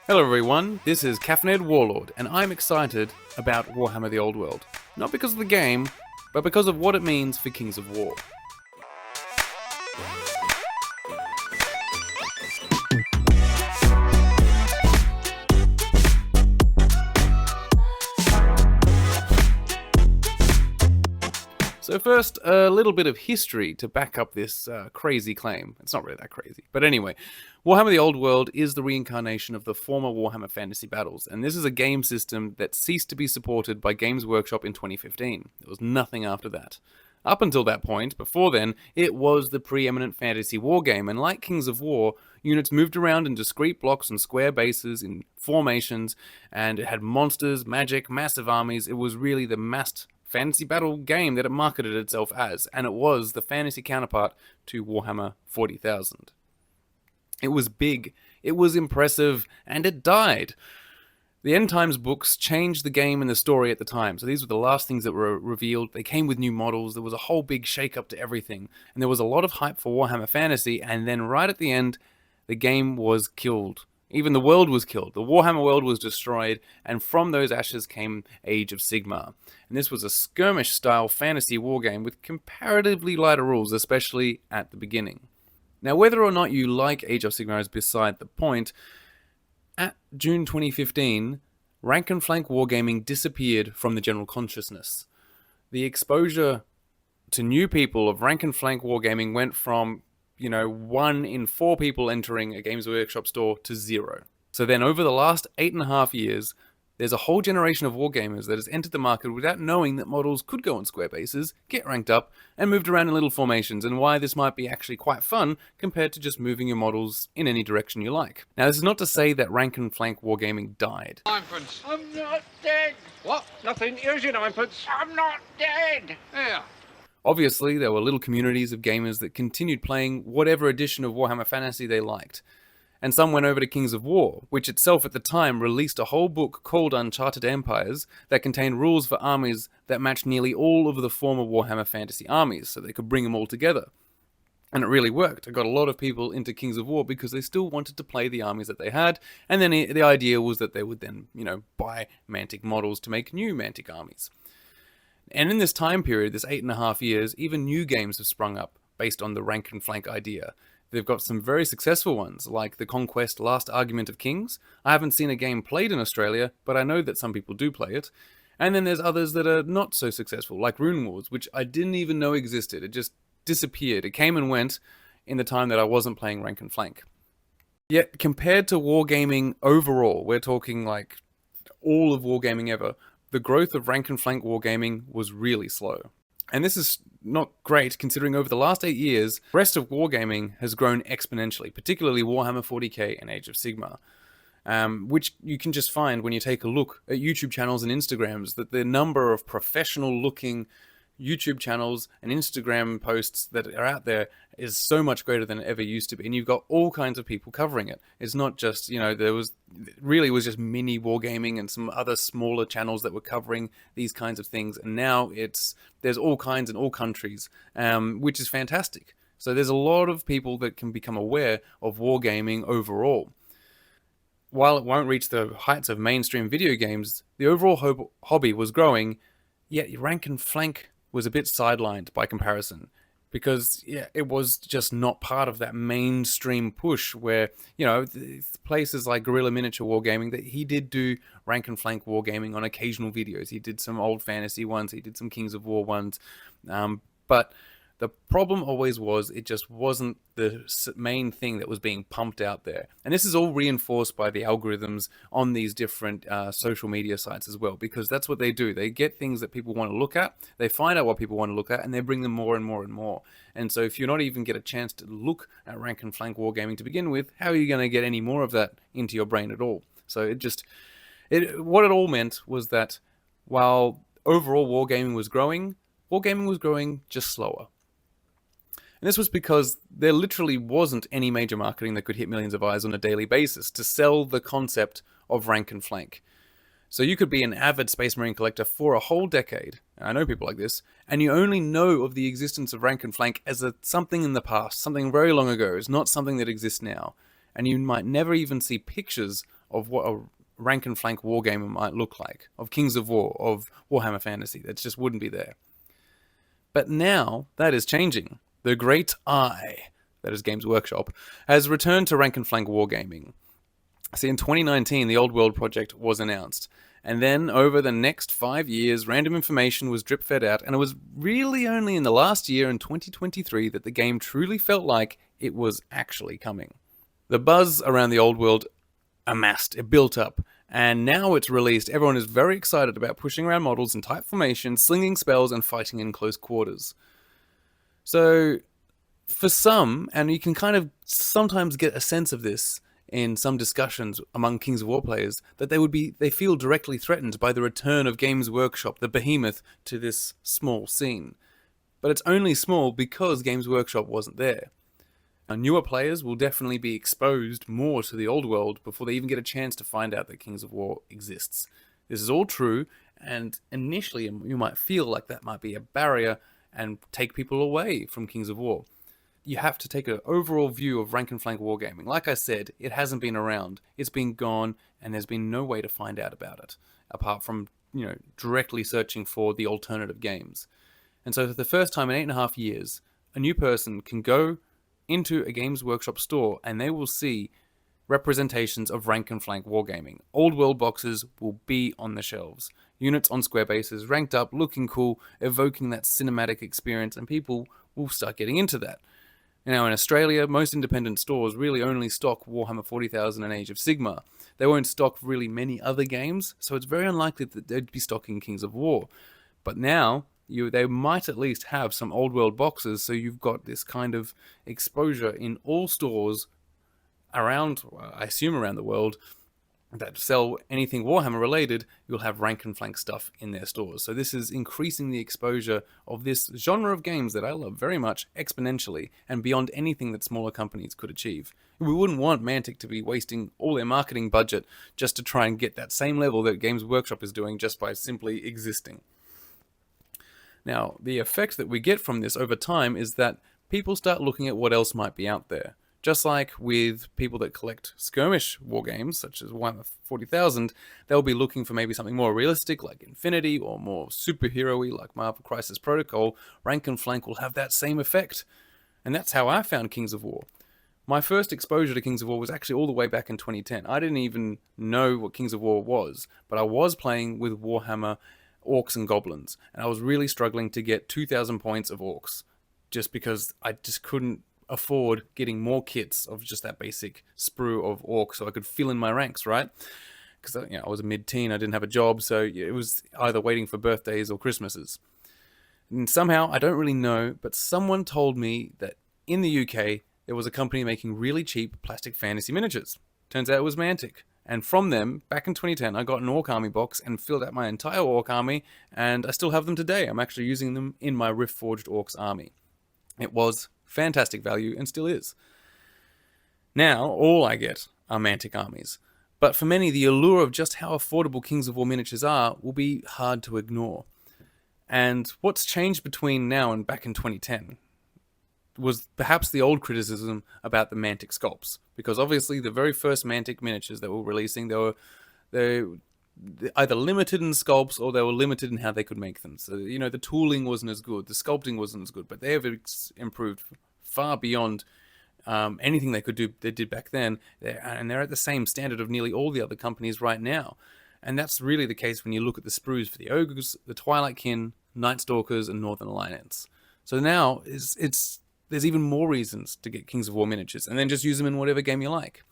Hello everyone, this is Caffeinated Warlord, and I'm excited about Warhammer the Old World. Not because of the game, but because of what it means for Kings of War. So first, a little bit of history to back up this crazy claim. It's not really that crazy. But anyway, Warhammer the Old World is the reincarnation of the former Warhammer Fantasy Battles, and this is a game system that ceased to be supported by Games Workshop in 2015. There was nothing after that. Up until that point, before then, it was the preeminent fantasy wargame, and like Kings of War, units moved around in discrete blocks and square bases in formations, and it had monsters, magic, massive armies. It was really the massed fantasy battle game that it marketed itself as, and it was the fantasy counterpart to Warhammer 40,000. It was big, it was impressive, and it died. The End Times books changed the game and the story at the time, so these were the last things that were revealed. They came with new models, there was a whole big shake-up to everything, and there was a lot of hype for Warhammer Fantasy, and then right at the end, the game was killed. Even the world was killed. The Warhammer world was destroyed, and from those ashes came Age of Sigmar. And this was a skirmish-style fantasy wargame with comparatively lighter rules, especially at the beginning. Now, whether or not you like Age of Sigmar is beside the point. At June 2015, rank and flank wargaming disappeared from the general consciousness. The exposure to new people of rank and flank wargaming went from 1 in 4 people entering a Games Workshop store to 0. So then over the last 8.5 years, there's a whole generation of wargamers that has entered the market without knowing that models could go on square bases, get ranked up, and moved around in little formations, and why this might be actually quite fun compared to just moving your models in any direction you like. Now, this is not to say that rank and flank wargaming died. Ninepence. I'm not dead. What? Nothing. Here's your ninepence. I'm not dead. Here. Obviously, there were little communities of gamers that continued playing whatever edition of Warhammer Fantasy they liked. And some went over to Kings of War, which itself at the time released a whole book called Uncharted Empires that contained rules for armies that matched nearly all of the former Warhammer Fantasy armies, so they could bring them all together. And it really worked. It got a lot of people into Kings of War because they still wanted to play the armies that they had, and then the idea was that they would then, buy Mantic models to make new Mantic armies. And in this time period, this 8.5 years, even new games have sprung up based on the rank and flank idea. They've got some very successful ones, like the Conquest Last Argument of Kings. I haven't seen a game played in Australia, but I know that some people do play it. And then there's others that are not so successful, like Rune Wars, which I didn't even know existed. It just disappeared. It came and went in the time that I wasn't playing rank and flank. Yet, compared to wargaming overall, we're talking like all of wargaming ever, the growth of rank and flank wargaming was really slow. And this is not great considering over the last 8 years, the rest of wargaming has grown exponentially, particularly Warhammer 40k and Age of Sigmar, which you can just find when you take a look at YouTube channels and Instagrams, that the number of professional looking YouTube channels and Instagram posts that are out there is so much greater than it ever used to be, and you've got all kinds of people covering it. It's not just, it really was just mini wargaming and some other smaller channels that were covering these kinds of things, and now there's all kinds in all countries, which is fantastic. So there's a lot of people that can become aware of wargaming overall. While it won't reach the heights of mainstream video games, the overall hobby was growing, yet rank and flank was a bit sidelined by comparison, because it was just not part of that mainstream push where, places like Guerrilla Miniature Wargaming, that he did do rank and flank wargaming on occasional videos. He did some old fantasy ones, he did some Kings of War ones, but the problem always was it just wasn't the main thing that was being pumped out there. And this is all reinforced by the algorithms on these different social media sites as well, because that's what they do. They get things that people want to look at, they find out what people want to look at, and they bring them more and more and more. And so if you're not even get a chance to look at rank and flank wargaming to begin with, how are you going to get any more of that into your brain at all? So what it all meant was that while overall wargaming was growing just slower. And this was because there literally wasn't any major marketing that could hit millions of eyes on a daily basis to sell the concept of rank and flank. So you could be an avid Space Marine collector for a whole decade, and I know people like this, and you only know of the existence of rank and flank as something in the past, something very long ago. It's not something that exists now. And you might never even see pictures of what a rank and flank wargamer might look like, of Kings of War, of Warhammer Fantasy. That just wouldn't be there. But now that is changing. The Great Eye, that is Games Workshop, has returned to rank and flank wargaming. See, in 2019, the Old World project was announced. And then, over the next 5 years, random information was drip-fed out, and it was really only in the last year, in 2023, that the game truly felt like it was actually coming. The buzz around the Old World amassed, it built up, and now it's released. Everyone is very excited about pushing around models in tight formation, slinging spells, and fighting in close quarters. So, for some, and you can kind of sometimes get a sense of this in some discussions among Kings of War players, that they feel directly threatened by the return of Games Workshop, the behemoth, to this small scene. But it's only small because Games Workshop wasn't there. Now, newer players will definitely be exposed more to the old world before they even get a chance to find out that Kings of War exists. This is all true, and initially you might feel like that might be a barrier and take people away from Kings of War. You have to take an overall view of rank and flank wargaming. Like I said, it hasn't been around. It's been gone, and there's been no way to find out about it, apart from, directly searching for the alternative games. And so for the first time in 8.5 years, a new person can go into a Games Workshop store and they will see representations of rank and flank wargaming. Old world boxes will be on the shelves. Units on square bases, ranked up, looking cool, evoking that cinematic experience, and people will start getting into that. Now, in Australia, most independent stores really only stock Warhammer 40,000 and Age of Sigmar. They won't stock really many other games, so it's very unlikely that they'd be stocking Kings of War. But now, they might at least have some old world boxes, so you've got this kind of exposure in all stores around, I assume around the world, that sell anything Warhammer related. You'll have rank and flank stuff in their stores. So this is increasing the exposure of this genre of games that I love very much exponentially and beyond anything that smaller companies could achieve. We wouldn't want Mantic to be wasting all their marketing budget just to try and get that same level that Games Workshop is doing just by simply existing. Now, the effect that we get from this over time is that people start looking at what else might be out there. Just like with people that collect skirmish wargames, such as Warhammer 40,000, they'll be looking for maybe something more realistic like Infinity, or more superhero-y like Marvel Crisis Protocol. Rank and flank will have that same effect. And that's how I found Kings of War. My first exposure to Kings of War was actually all the way back in 2010. I didn't even know what Kings of War was, but I was playing with Warhammer Orcs and Goblins, and I was really struggling to get 2,000 points of Orcs, just because I just couldn't afford getting more kits of just that basic sprue of orcs so I could fill in my ranks, right? Because I was a mid-teen, I didn't have a job, so it was either waiting for birthdays or Christmases. And somehow, I don't really know, but someone told me that in the UK there was a company making really cheap plastic fantasy miniatures. Turns out it was Mantic. And from them, back in 2010, I got an Orc Army box and filled out my entire Orc Army, and I still have them today. I'm actually using them in my Rift Forged Orcs Army. It was fantastic value and still is. Now, all I get are Mantic armies. But for many, the allure of just how affordable Kings of War miniatures are will be hard to ignore. And what's changed between now and back in 2010 was perhaps the old criticism about the Mantic sculpts. Because obviously the very first Mantic miniatures that were releasing, they either limited in sculpts or they were limited in how they could make them. So, the tooling wasn't as good, the sculpting wasn't as good, but they have improved far beyond anything they did back then. And they're at the same standard of nearly all the other companies right now. And that's really the case when you look at the sprues for the Ogres, the Twilight Kin, Night Stalkers, and Northern Alliance. So now there's even more reasons to get Kings of War miniatures, and then just use them in whatever game you like.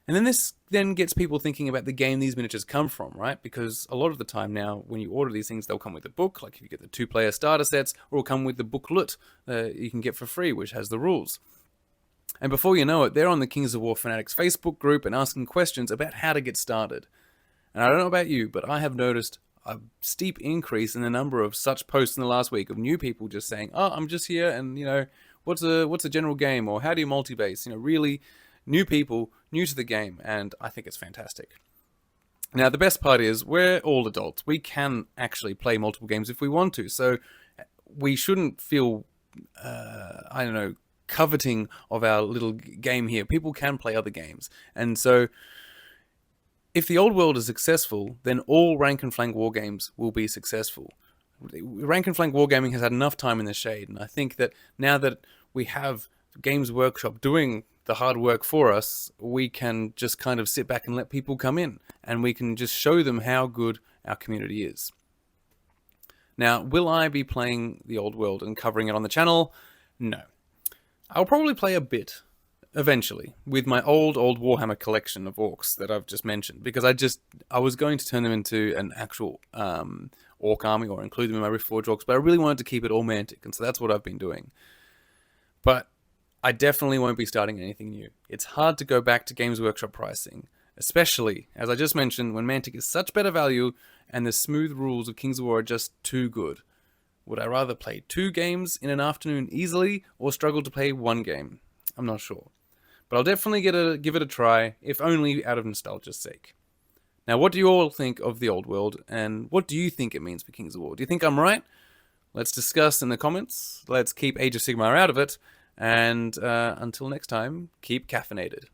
And then this gets people thinking about the game these miniatures come from, right? Because a lot of the time now, when you order these things, they'll come with a book, like if you get the 2-player starter sets, or it'll come with the booklet you can get for free, which has the rules. And before you know it, they're on the Kings of War Fanatics Facebook group and asking questions about how to get started. And I don't know about you, but I have noticed a steep increase in the number of such posts in the last week of new people just saying, "Oh, I'm just here, and what's a general game, or how do you multi-base?" Really new people, new to the game, and I think it's fantastic. Now, the best part is we're all adults. We can actually play multiple games if we want to, so we shouldn't feel, coveting of our little game here. People can play other games, and so If the old world is successful, then all rank and flank war games will be successful. Rank and flank wargaming has had enough time in the shade, and I think that now that we have Games Workshop doing the hard work for us, we can just kind of sit back and let people come in, and we can just show them how good our community is. Now, will I be playing the old world and covering it on the channel? No. I'll probably play a bit, eventually, with my old Warhammer collection of orcs that I've just mentioned, because I was going to turn them into an actual orc army or include them in my Riftforge orcs, but I really wanted to keep it all Mantic, and so that's what I've been doing. But I definitely won't be starting anything new. It's hard to go back to Games Workshop pricing, especially, as I just mentioned, when Mantic is such better value and the smooth rules of Kings of War are just too good. Would I rather play 2 games in an afternoon easily or struggle to play 1 game? I'm not sure. But I'll definitely give it a try, if only out of nostalgia's sake. Now, what do you all think of the old world, and what do you think it means for Kings of War? Do you think I'm right? Let's discuss in the comments. Let's keep Age of Sigmar out of it. And until next time, keep caffeinated.